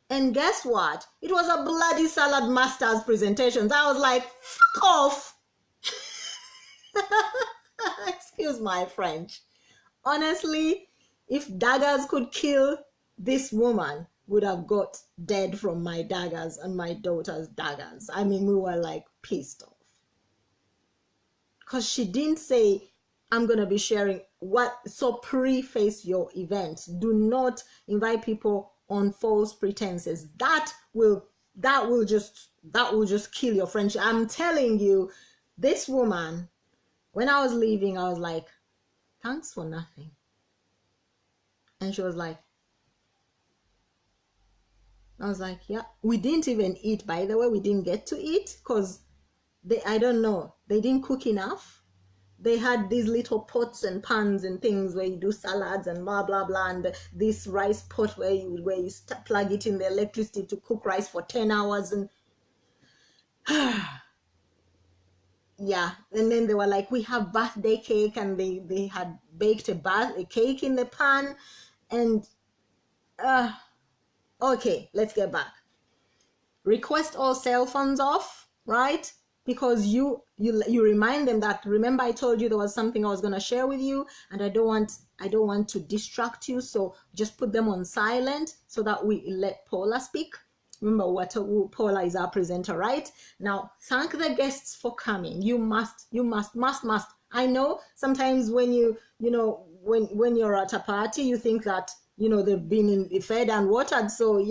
And guess what? It was a bloody salad master's presentation. I was like, fuck off. Excuse my French. Honestly, if daggers could kill, this woman would have got dead from my daggers and my daughter's daggers. I mean, we were like pissed off. Because she didn't say, I'm going to be sharing what. So preface your event. Do not invite people on false pretenses. That will just kill your friendship. I'm telling you, this woman, when I was leaving, I was like, thanks for nothing. And she was like, I was like, yeah, we didn't even eat, by the way. We didn't get to eat because I don't know, they didn't cook enough. They had these little pots and pans and things where you do salads and blah blah blah, and this rice pot where you plug it in the electricity to cook rice for 10 hours, and yeah. And then they were like, we have birthday cake, and they had baked a cake in the pan, and okay, let's get back. Request all cell phones off, right? Because you remind them that, remember I told you there was something I was going to share with you, and I don't want to distract you, so just put them on silent so that we let Paula speak. Remember Paula is our presenter, right? Now thank the guests for coming. You must. I know sometimes when when you're at a party, you think that they've been fed and watered, so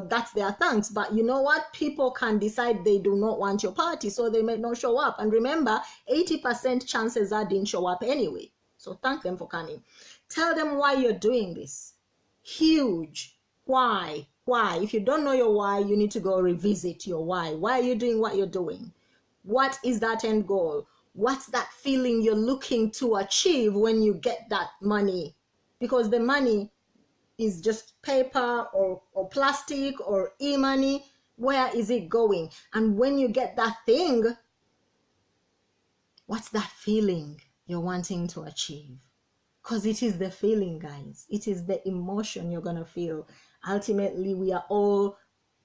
that's their thanks. But you know what, people can decide they do not want your party, so they may not show up. And remember, 80% chances are didn't show up anyway. So thank them for coming. Tell them why you're doing this. Huge. Why? If you don't know your why, you need to go revisit your why. Why are you doing what you're doing? What is that end goal? What's that feeling you're looking to achieve when you get that money? Because the money is just paper or plastic or e-money. Where is it going? And when you get that thing, what's that feeling you're wanting to achieve? Because it is the feeling, guys. It is the emotion you're going to feel. Ultimately, we are all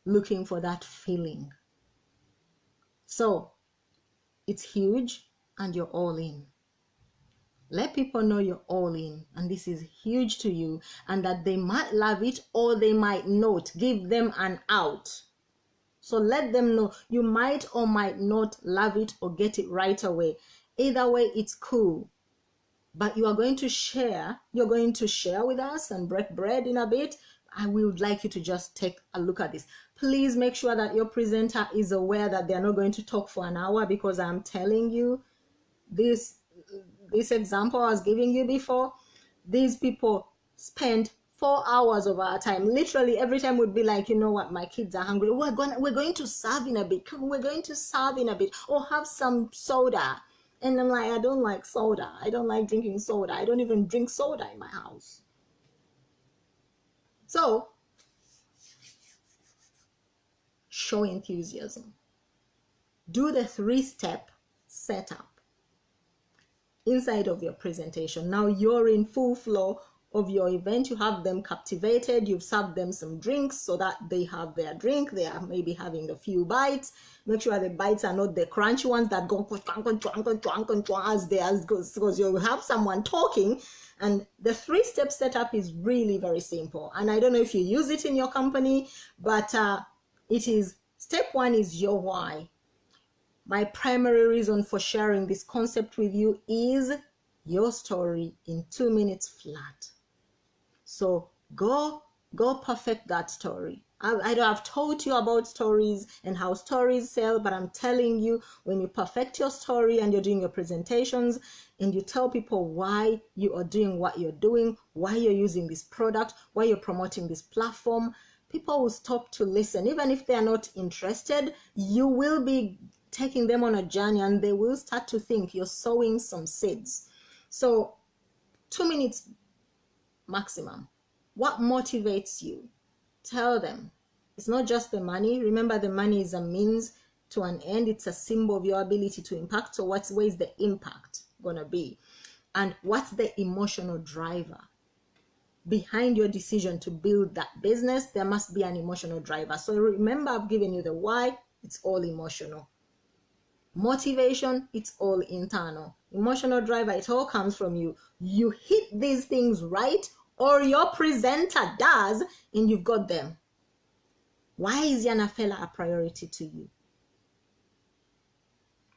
looking for that feeling. So it's huge, and you're all in. Let people know you're all in, and this is huge to you, and that they might love it or they might not. Give them an out So let them know. You might or might not love it or get it right away. Either way, it's cool. But you are going to share. You're going to share with us and break bread in a bit. I would like you to just take a look at this. Please make sure that your presenter is aware that they're not going to talk for an hour, because I'm telling you, this example I was giving you before, these people spend 4 hours of our time. Literally every time would be like, you know what, my kids are hungry. We're going to serve in a bit. Come, we're going to serve in a bit. Or have some soda. And I'm like, I don't like soda. I don't like drinking soda. I don't even drink soda in my house. So, show enthusiasm. Do the 3-step setup inside of your presentation. Now you're in full flow of your event. You have them captivated. You've served them some drinks so that they have their drink. They are maybe having a few bites. Make sure the bites are not the crunchy ones that go as they as because you'll have someone talking. And the 3-step setup is really very simple. And I don't know if you use it in your company, but it is, step 1 is your why. My primary reason for sharing this concept with you is your story in 2 minutes flat. So go perfect that story. I've told you about stories and how stories sell, but I'm telling you, when you perfect your story and you're doing your presentations and you tell people why you are doing what you're doing, why you're using this product, why you're promoting this platform, people will stop to listen. Even if they're not interested, you will be taking them on a journey and they will start to think you're sowing some seeds. So 2 minutes maximum. What motivates you? Tell them. It's not just the money. Remember, the money is a means to an end. It's a symbol of your ability to impact. So where is the impact going to be? And what's the emotional driver? Behind your decision to build that business, there must be an emotional driver. So remember, I've given you the why. It's all emotional. Motivation, it's all internal. Emotional driver, it all comes from you. You hit these things right, or your presenter does, and you've got them. Why is Yanafela a priority to you?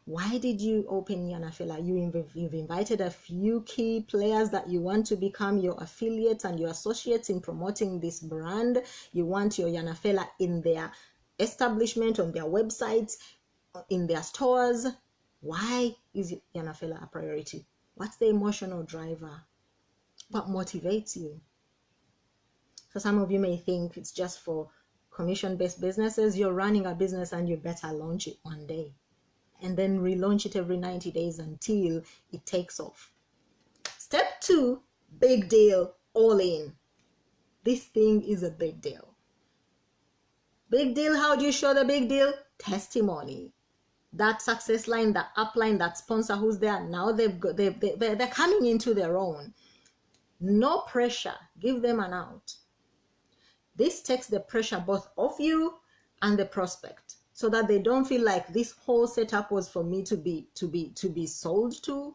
Why did you open Yanafela? You've invited a few key players that you want to become your affiliates and your associates in promoting this brand. You want your Yanafela in their establishment, on their websites, in their stores. Why is Yanafela a priority? What's the emotional driver? What motivates you? So some of you may think it's just for commission-based businesses. You're running a business and you better launch it one day and then relaunch it every 90 days until it takes off. Step 2, big deal, all in. This thing is a big deal. Big deal, how do you show the big deal? Testimony. That success line, that upline, that sponsor who's there, now they're coming into their own. No pressure, give them an out. This takes the pressure both off you and the prospect, so that they don't feel like this whole setup was for me to be sold to.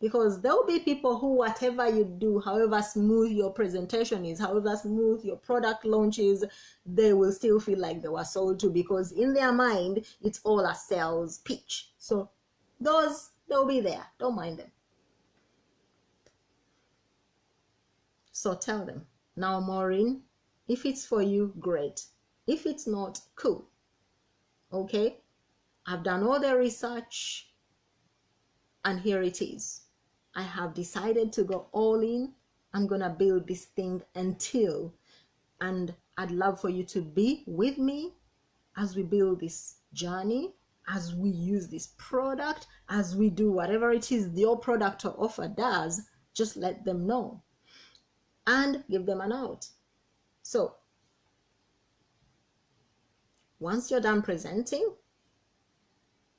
Because there will be people who, whatever you do, however smooth your presentation is, however smooth your product launch is, they will still feel like they were sold to, because in their mind, it's all a sales pitch. So those, they'll be there. Don't mind them. So tell them, now Maureen, if it's for you, great. If it's not, cool. Okay? I've done all the research and here it is. I have decided to go all in. I'm going to build this thing until, and I'd love for you to be with me as we build this journey, as we use this product, as we do whatever it is your product or offer does. Just let them know and give them an out. So once you're done presenting,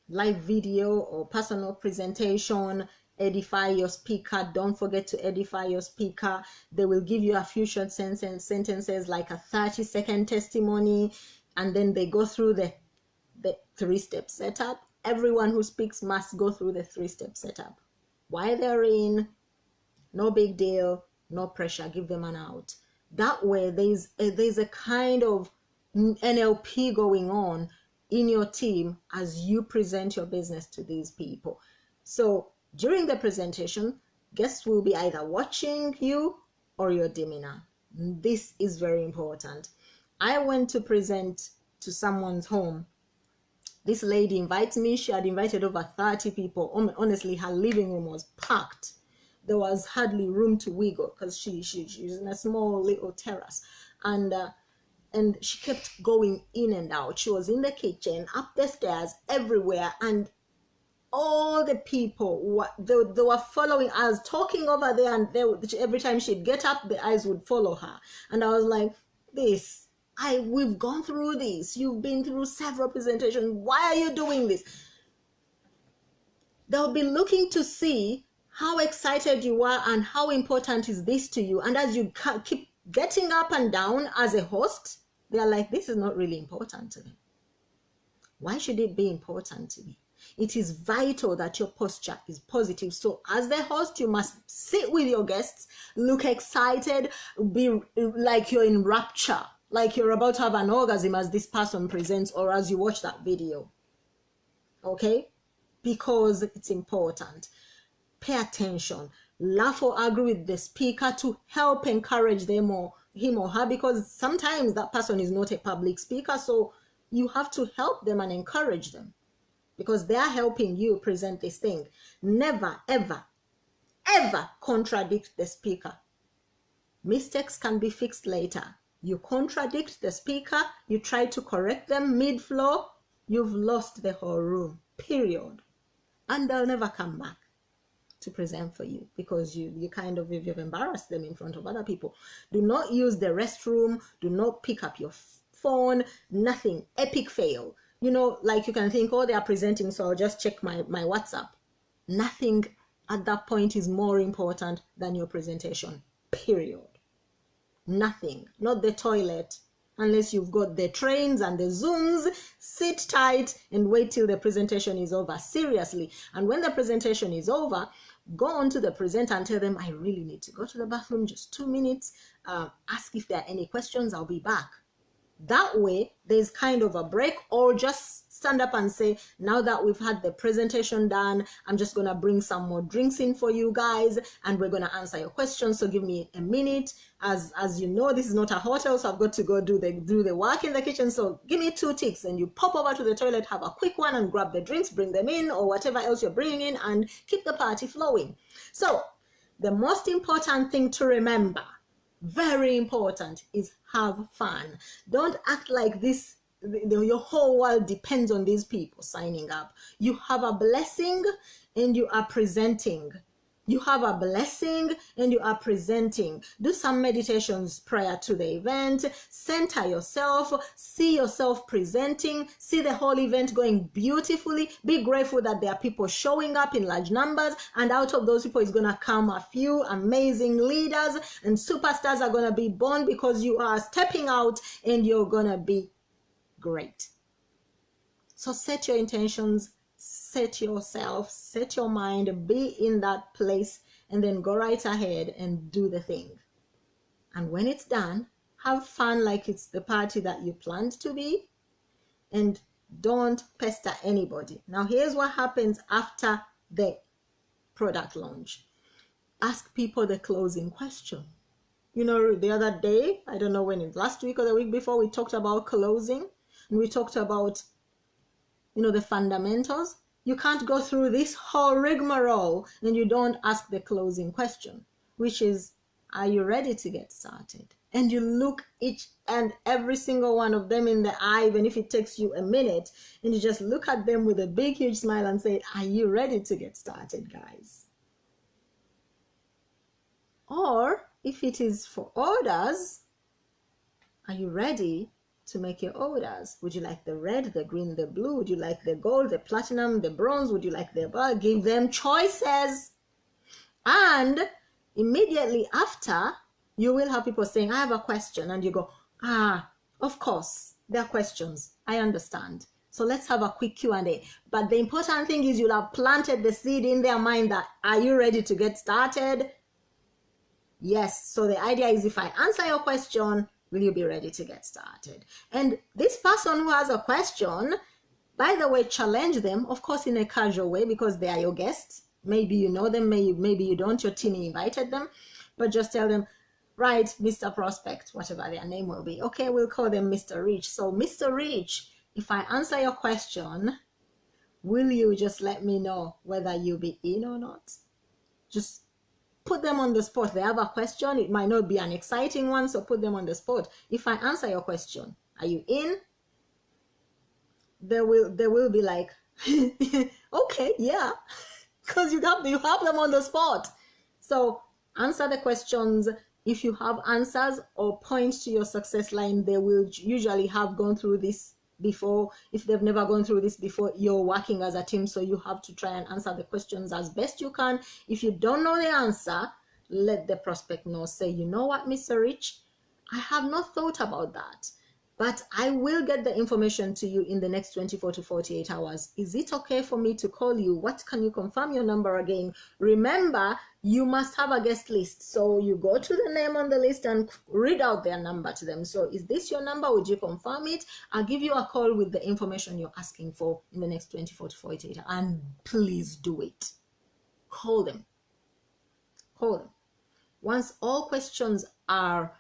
live video or personal presentation, edify your speaker. Don't forget to edify your speaker. They will give you a few short sentences, like a 30-second testimony, and then they go through the 3-step setup. Everyone who speaks must go through the 3-step setup. Why they're in, no big deal, no pressure, give them an out. That way there's a kind of NLP going on in your team as you present your business to these people. So during the presentation, guests will be either watching you or your demeanor. This is very important. I went to present to someone's home. This lady invites me. She had invited over 30 people. Honestly, her living room was packed. There was hardly room to wiggle because she's in a small little terrace. And she kept going in and out. She was in the kitchen, up the stairs, everywhere. And all the people, they were following us, talking over there. And every time she'd get up, the eyes would follow her. And I was like, we've gone through this. You've been through several presentations. Why are you doing this? They'll be looking to see how excited you are and how important is this to you. And as you keep getting up and down as a host, they're like, this is not really important to me. Why should it be important to me? It is vital that your posture is positive. So as the host, you must sit with your guests, look excited, be like you're in rapture, like you're about to have an orgasm as this person presents or as you watch that video. Okay? Because it's important. Pay attention. Laugh or agree with the speaker to help encourage them or him or her, because sometimes that person is not a public speaker. So you have to help them and encourage them because they are helping you present this thing. Never, ever, ever contradict the speaker. Mistakes can be fixed later. You contradict the speaker, you try to correct them mid-flow, you've lost the whole room, period. And they'll never come back to present for you because you've embarrassed them in front of other people. Do not use the restroom. Do not pick up your phone. Nothing. Epic fail. Like you can think, oh, they are presenting, so I'll just check my WhatsApp. Nothing at that point is more important than your presentation. Period. Nothing. Not the toilet. Unless you've got the trains and the Zooms, sit tight and wait till the presentation is over. Seriously. And when the presentation is over, go on to the presenter and tell them, I really need to go to the bathroom, just 2 minutes. Ask if there are any questions, I'll be back. That way, there's kind of a break, or just stand up and say, now that we've had the presentation done, I'm just going to bring some more drinks in for you guys, and we're going to answer your questions. So give me a minute. As you know, this is not a hotel, so I've got to go do the work in the kitchen. So give me 2 ticks, and you pop over to the toilet, have a quick one, and grab the drinks, bring them in, or whatever else you're bringing in, and keep the party flowing. So the most important thing to remember, very important, is have fun. Don't act like this. Your whole world depends on these people signing up. You have a blessing and you are presenting. You have a blessing and you are presenting. Do some meditations prior to the event. Center yourself. See yourself presenting. See the whole event going beautifully. Be grateful that there are people showing up in large numbers. And out of those people is going to come a few amazing leaders. And superstars are going to be born because you are stepping out and you're going to be great. So set your intentions. Set yourself, set your mind, be in that place, and then go right ahead and do the thing. And when it's done, have fun like it's the party that you planned to be, and don't pester anybody. Now, here's what happens after the product launch. Ask people the closing question. The other day, I don't know when it's last week or the week before, we talked about closing, and we talked about the fundamentals. You can't go through this whole rigmarole and you don't ask the closing question, which is, are you ready to get started? And you look each and every single one of them in the eye, even if it takes you a minute, and you just look at them with a big, huge smile and say, are you ready to get started, guys? Or if it is for orders, are you ready to make your orders? Would you like the red, the green, the blue? Would you like the gold, the platinum, the bronze? Would you like the bar? Give them choices. And immediately after, you will have people saying, I have a question. And you go, of course, there are questions. I understand. So let's have a quick Q&A. But the important thing is you'll have planted the seed in their mind that, are you ready to get started? Yes. So the idea is if I answer your question, will you be ready to get started? And this person who has a question, by the way, challenge them, of course, in a casual way, because they are your guests. Maybe you know them, maybe you don't, your team invited them, but just tell them, right, Mr. Prospect, whatever their name will be. Okay, we'll call them Mr. Rich. So Mr. Rich, if I answer your question, will you just let me know whether you'll be in or not? Just put them on the spot. They have a question. It might not be an exciting one, so put them on the spot. If I answer your question, are you in? They will be like, okay, yeah, because you have them on the spot. So answer the questions. If you have answers or points to your success line, they will usually have gone through this before. If they've never gone through this before, you're working as a team, so you have to try and answer the questions as best you can. If you don't know the answer, let the prospect know. Say, you know what, Mr. Rich, I have not thought about that, but I will get the information to you in the next 24 to 48 hours. Is it okay for me to call you? What, can you confirm your number again? Remember, you must have a guest list. So you go to the name on the list and read out their number to them. So is this your number? Would you confirm it? I'll give you a call with the information you're asking for in the next 24 to 48 hours. And please do it. Call them. Call them. Once all questions are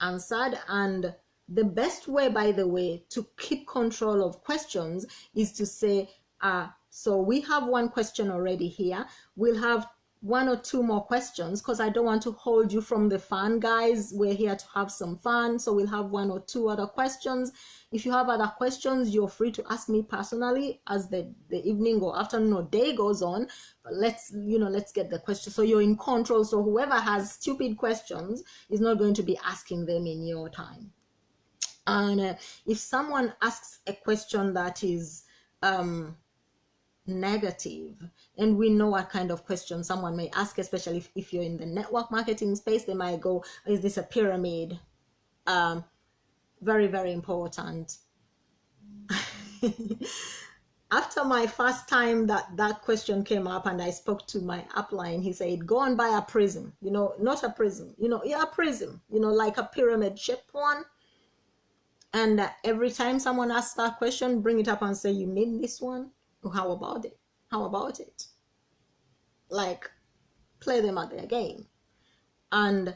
answered, and the best way, by the way, to keep control of questions is to say, so we have one question already here. We'll have one or two more questions, because I don't want to hold you from the fun, guys. We're here to have some fun. So we'll have one or two other questions. If you have other questions, you're free to ask me personally as the evening or afternoon or day goes on. But let's get the question. So you're in control. So whoever has stupid questions is not going to be asking them in your time. And if someone asks a question that is negative, and we know what kind of question someone may ask, especially if you're in the network marketing space, they might go, is this a pyramid? Very, very important. After my first time that question came up and I spoke to my upline, he said, go and buy a prism, not a prism, a prism, like a pyramid shaped one. And every time someone asks that question, bring it up and say, you mean this one? How about it? How about it? Like, play them at their game. And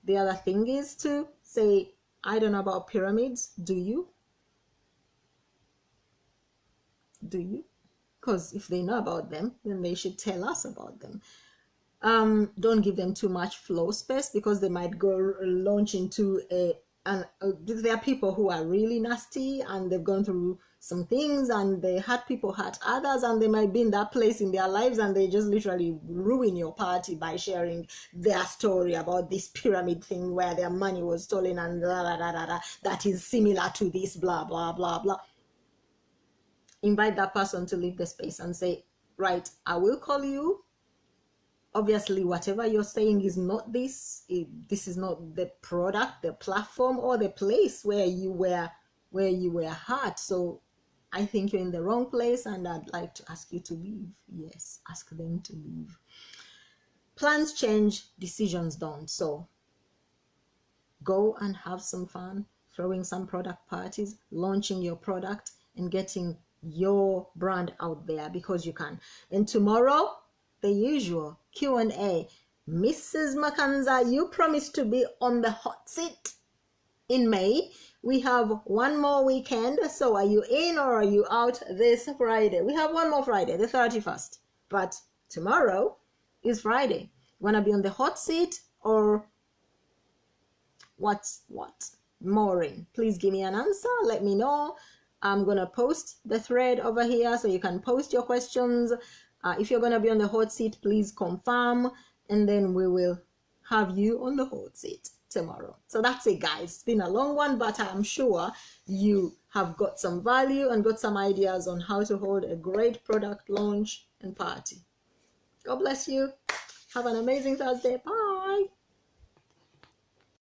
the other thing is to say, I don't know about pyramids. Do you? Do you? Because if they know about them, then they should tell us about them. Don't give them too much floor space, because they might go launch into there are people who are really nasty, and they've gone through some things, and they hurt people, hurt others, and they might be in that place in their lives, and they just literally ruin your party by sharing their story about this pyramid thing where their money was stolen and that is similar to this, blah, blah, blah, blah. Invite that person to leave the space and say, right, I will call you. Obviously, whatever you're saying is not this. This is not the product, the platform, or the place where you were hurt. So I think you're in the wrong place, and I'd like to ask you to leave. Yes, ask them to leave. Plans change, decisions don't. So go and have some fun, throwing some product parties, launching your product, and getting your brand out there, because you can. And tomorrow, the usual Q&A. Mrs. Makanza, you promised to be on the hot seat in May. We have one more weekend. So are you in or are you out this Friday? We have one more Friday, the 31st. But tomorrow is Friday. Want to be on the hot seat or what? Maureen, please give me an answer. Let me know. I'm going to post the thread over here so you can post your questions. If you're going to be on the hot seat, please confirm, and then we will have you on the hot seat tomorrow. So that's it, guys. It's been a long one, but I'm sure you have got some value and got some ideas on how to hold a great product launch and party. God bless you. Have an amazing Thursday. Bye.